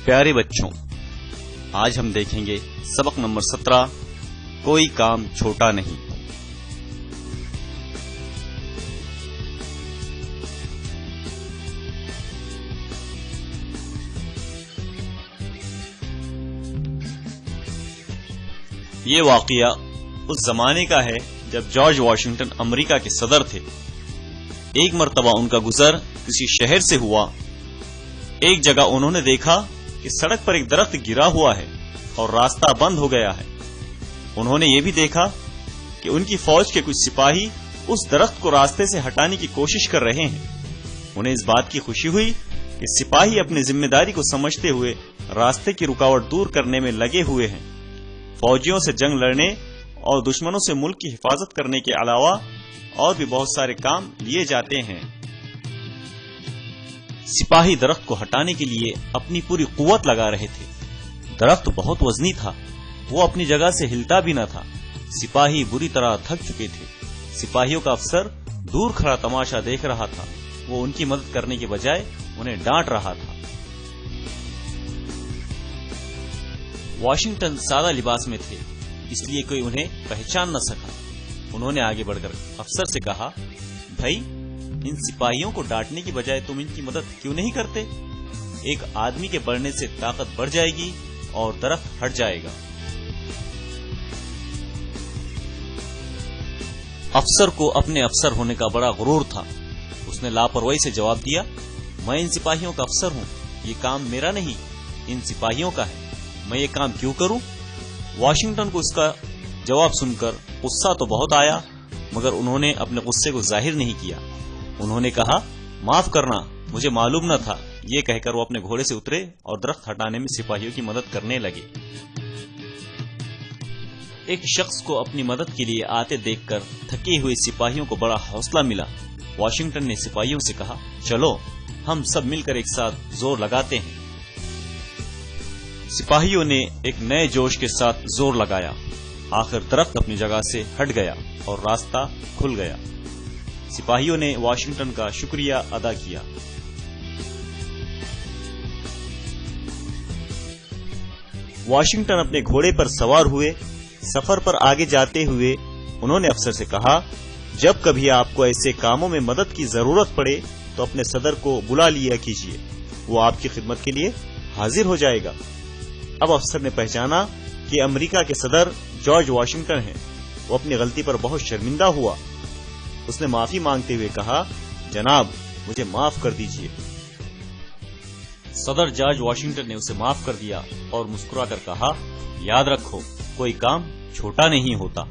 پیارے بچوں، آج ہم دیکھیں گے سبق نمبر 17 کوئی کام چھوٹا نہیں۔ یہ واقعہ اس زمانے کا ہے جب جارج واشنگٹن امریکہ کے صدر تھے۔ ایک مرتبہ ان کا گزر کسی شہر سے ہوا۔ ایک جگہ انہوں نے دیکھا کہ سڑک پر ایک درخت گرا ہوا ہے اور راستہ بند ہو گیا ہے۔ انہوں نے یہ بھی دیکھا کہ ان کی فوج کے کچھ سپاہی اس درخت کو راستے سے ہٹانے کی کوشش کر رہے ہیں۔ انہیں اس بات کی خوشی ہوئی کہ سپاہی اپنی ذمہ داری کو سمجھتے ہوئے راستے کی رکاوٹ دور کرنے میں لگے ہوئے ہیں۔ فوجیوں سے جنگ لڑنے اور دشمنوں سے ملک کی حفاظت کرنے کے علاوہ اور بھی بہت سارے کام لیے جاتے ہیں۔ سپاہی درخت کو ہٹانے کے لیے اپنی پوری قوت لگا رہے تھے۔ درخت بہت وزنی تھا، وہ اپنی جگہ سے ہلتا بھی نہ تھا۔ سپاہی بری طرح تھک چکے تھے۔ سپاہیوں کا افسر دور کھڑا تماشا دیکھ رہا تھا۔ وہ ان کی مدد کرنے کے بجائے انہیں ڈانٹ رہا تھا۔ واشنگٹن سادہ لباس میں تھے، اس لیے کوئی انہیں پہچان نہ سکا۔ انہوں نے آگے بڑھ کر افسر سے کہا، بھائی، ان سپاہیوں کو ڈانٹنے کی بجائے تم ان کی مدد کیوں نہیں کرتے؟ ایک آدمی کے بڑھنے سے طاقت بڑھ جائے گی اور درخت ہٹ جائے گا۔ افسر کو اپنے افسر ہونے کا بڑا غرور تھا۔ اس نے لاپرواہی سے جواب دیا، میں ان سپاہیوں کا افسر ہوں، یہ کام میرا نہیں، ان سپاہیوں کا ہے، میں یہ کام کیوں کروں؟ واشنگٹن کو اس کا جواب سن کر غصہ تو بہت آیا، مگر انہوں نے اپنے غصے کو ظاہر نہیں کیا۔ انہوں نے کہا، معاف کرنا، مجھے معلوم نہ تھا۔ یہ کہہ کر وہ اپنے گھوڑے سے اترے اور درخت ہٹانے میں سپاہیوں کی مدد کرنے لگے۔ ایک شخص کو اپنی مدد کے لیے آتے دیکھ کر تھکے ہوئے سپاہیوں کو بڑا حوصلہ ملا۔ واشنگٹن نے سپاہیوں سے کہا، چلو ہم سب مل کر ایک ساتھ زور لگاتے ہیں۔ سپاہیوں نے ایک نئے جوش کے ساتھ زور لگایا۔ آخر درخت اپنی جگہ سے ہٹ گیا اور راستہ کھل گیا۔ سپاہیوں نے واشنگٹن کا شکریہ ادا کیا۔ واشنگٹن اپنے گھوڑے پر سوار ہوئے۔ سفر پر آگے جاتے ہوئے انہوں نے افسر سے کہا، جب کبھی آپ کو ایسے کاموں میں مدد کی ضرورت پڑے تو اپنے صدر کو بلا لیا کیجیے، وہ آپ کی خدمت کے لیے حاضر ہو جائے گا۔ اب افسر نے پہچانا کہ امریکہ کے صدر جارج واشنگٹن ہیں۔ وہ اپنی غلطی پر بہت شرمندہ ہوا۔ اس نے معافی مانگتے ہوئے کہا، جناب، مجھے معاف کر دیجیے۔ صدر جارج واشنگٹن نے اسے معاف کر دیا اور مسکرا کر کہا، یاد رکھو، کوئی کام چھوٹا نہیں ہوتا۔